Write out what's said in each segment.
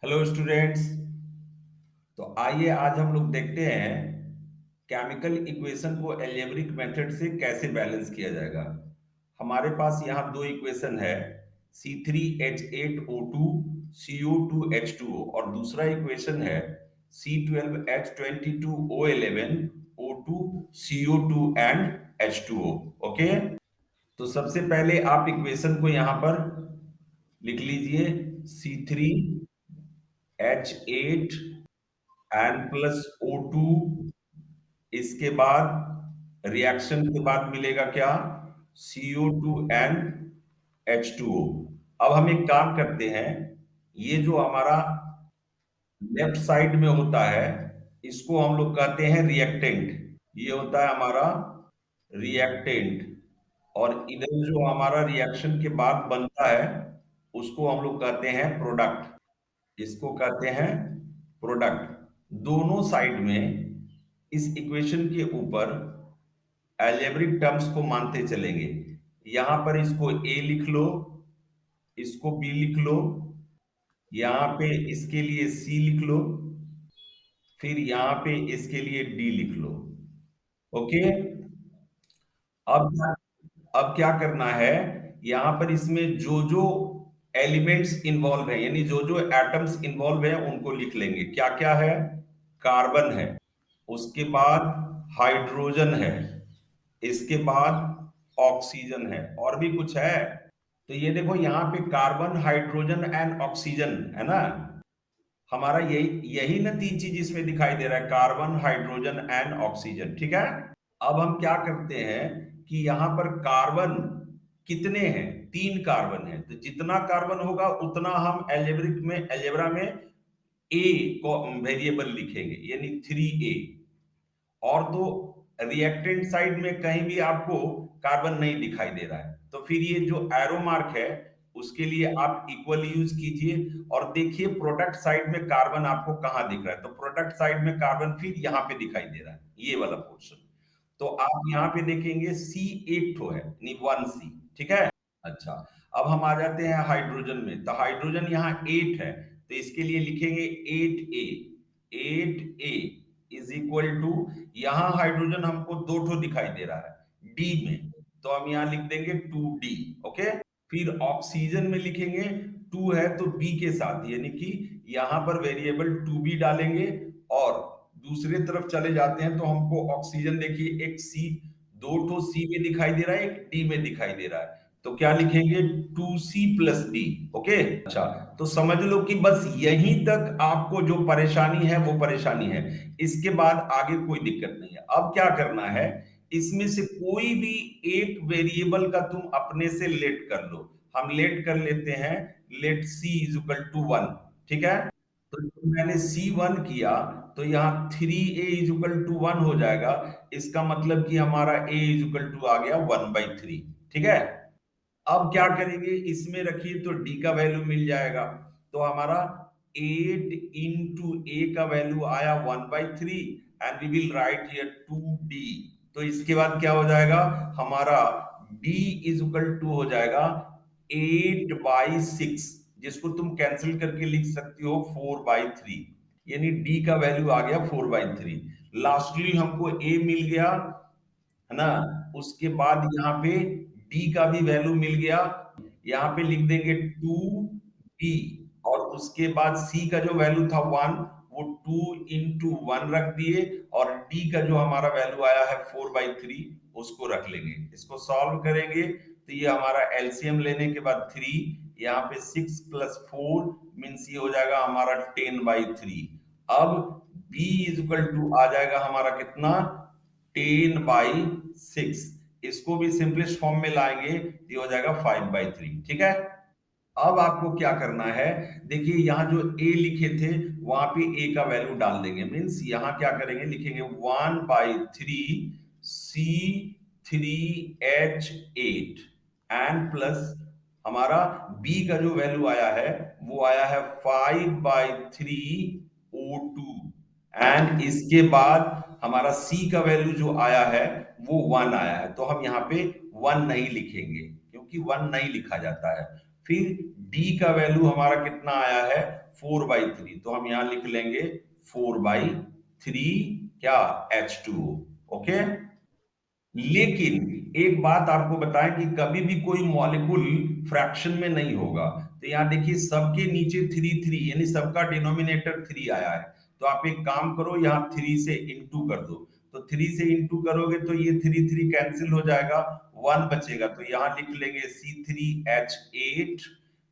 Hello students. तो आइए आज हम लोग देखते हैं केमिकल इक्वेशन को एल्जेब्रिक मेथड से कैसे बैलेंस किया जाएगा। हमारे पास यहाँ दो इक्वेशन है, C3H8O2 CO2H2O, और दूसरा इक्वेशन है C12H22O11 O2 CO2 and H2O। Okay, तो सबसे पहले आप इक्वेशन को यहाँ पर लिख लीजिए, C3H8 एन प्लस O2, इसके बाद रिएक्शन के बाद मिलेगा क्या, CO2 एन H2O। अब हम एक काम करते हैं, ये जो हमारा लेफ्ट साइड में होता है इसको हम लोग कहते हैं रिएक्टेंट। ये होता है हमारा रिएक्टेंट, और इधर जो हमारा रिएक्शन के बाद बनता है उसको हम लोग कहते हैं प्रोडक्ट। इसको कहते हैं प्रोडक्ट। दोनों साइड में इस इक्वेशन के ऊपर अलजेब्रिक टर्म्स को मानते चलेंगे। यहां पर इसको ए लिख लो, इसको बी लिख लो, यहां पे इसके लिए सी लिख लो, फिर यहां पे इसके लिए डी लिख लो। ओके, अब अब क्या करना है, यहां पर इसमें जो जो एलिमेंट्स इन्वॉल्व है, यानी जो जो एटम्स इन्वॉल्व है उनको लिख लेंगे। क्या क्या है, कार्बन है, उसके बाद हाइड्रोजन है, इसके बाद ऑक्सीजन है, और भी कुछ है। तो ये देखो यहाँ पे कार्बन हाइड्रोजन एंड ऑक्सीजन है ना, हमारा यही यही ना तीन चीज इसमें दिखाई दे रहा है, कार्बन हाइड्रोजन एंड ऑक्सीजन। ठीक है, अब हम क्या करते हैं कि यहां पर कार्बन कितने हैं, तीन कार्बन है, तो जितना कार्बन होगा उतना हम एल्जेब्रा में ए को वेरिएबल लिखेंगे, यानी 3a। और तो रिएक्टेंट साइड में कहीं भी आपको कार्बन नहीं दिखाई दे रहा है, तो फिर ये जो एरो मार्क है उसके लिए आप इक्वल यूज कीजिए, और देखिए प्रोडक्ट साइड में कार्बन आपको कहां दिख रहा है। तो प्रोडक्ट साइड में कार्बन फिर यहाँ पे दिखाई दे रहा है, ये वाला पोर्शन। तो आप यहाँ पे देखेंगे सी एक ठो है, यानी 1C। ठीक है, अच्छा, अब हम आ जाते हैं हाइड्रोजन में। तो हाइड्रोजन यहाँ 8 है, तो इसके लिए लिखेंगे 8a। 8a is equal to, यहाँ हाइड्रोजन हमको दो ठो दिखाई दे रहा है डी में, तो हम यहाँ लिख देंगे 2d। ओके, फिर ऑक्सीजन में लिखेंगे, 2 है तो बी के साथ, यानी कि यहाँ पर वेरिएबल 2b डालेंगे। और दूसरे तरफ चले जाते हैं तो हमको ऑक्सीजन देखिए, एक सी, दो ठो सी में दिखाई दे रहा है, एक डी में दिखाई दे रहा है, तो क्या लिखेंगे 2C+D। ओके, अच्छा, तो समझ लो कि बस यहीं तक आपको जो परेशानी है वो परेशानी है, इसके बाद आगे कोई दिक्कत नहीं है। अब क्या करना है, इसमें से कोई भी एक वेरिएबल का तुम अपने से लेट कर लो। हम लेट कर लेते हैं, लेट C = 1। ठीक है, तो जब मैंने C1 किया तो यहाँ 3a = 1 हो जाएगा। इसका मतलब कि हमारा a = आ गया 1/3। ठीक है, अब क्या करेंगे, इसमें रखिए तो d का वैल्यू मिल जाएगा, तो हमारा 8 इंटू a का वैल्यू आया 1/3, and we will write here 2d। तो इसके बाद क्या हो जाएगा, हमारा d = हो जाएगा 8/6, जिसको तुम कैंसिल करके लिख सकती हो 4/3, यानी d का वैल्यू आ गया 4/3। लास्टली हमको a मिल गया, है ना, उसके बाद यहाँ पे डी का भी वैल्यू मिल गया, यहाँ पे लिख देंगे 2b, और उसके बाद सी का जो वैल्यू था 1, वो 2 × 1 रख दिए, और डी का जो हमारा वैल्यू आया है 4/3 उसको रख लेंगे। इसको सॉल्व करेंगे तो ये हमारा एलसीएम लेने के बाद 3, यहाँ पे 6 + 4 मीन्स ये हो जाएगा हमारा 10/3। अब b = आ जाएगा हमारा कितना, 10/6। इसको भी सिंपलेस्ट फॉर्म में लाएंगे तो ये हो जाएगा 5/3। ठीक है, अब आपको क्या करना है, देखिए यहाँ जो a लिखे थे वहां पे a का वैल्यू डाल देंगे, मीन्स यहाँ क्या करेंगे, लिखेंगे 1/3C3H8 एंड प्लस हमारा b का जो वैल्यू आया है वो आया है 5/3O2, एंड इसके बाद हमारा c का वैल्यू जो आया है वो 1 आया है, तो हम यहाँ पे 1 नहीं लिखेंगे क्योंकि 1 नहीं लिखा जाता है। फिर d का वैल्यू हमारा कितना आया है 4/3, तो हम यहां लिख लेंगे 4/3 क्या H2O। ओके। लेकिन एक बात आपको बताएं कि कभी भी कोई मॉलिक्यूल फ्रैक्शन में नहीं होगा। तो यहाँ देखिए सबके नीचे थ्री थ्री, यानी सबका डिनोमिनेटर थ्री आया है। तो आप एक काम करो, यहाँ थ्री से इंटू कर दो। तो थ्री से इंटू करोगे तो ये थ्री थ्री कैंसिल हो जाएगा, वन बचेगा। तो यहाँ लिख लेंगे C3H8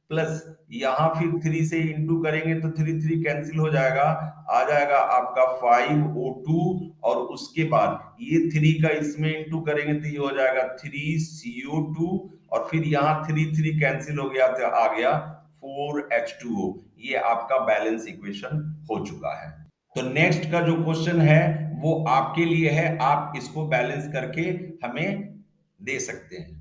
प्लस, यहाँ फिर थ्री से इंटू करेंगे तो थ्री थ्री कैंसिल हो जाएगा, आ जाएगा आपका 5O2। और उसके बाद ये थ्री का इसमें इंटू करेंगे तो ये हो जाएगा 3CO2। और फिर यहाँ थ्री थ्री कैंसिल हो गया तो आ गया 4H2O। ये आपका बैलेंस इक्वेशन हो चुका है। तो नेक्स्ट का जो क्वेश्चन है वो आपके लिए है, आप इसको बैलेंस करके हमें दे सकते हैं।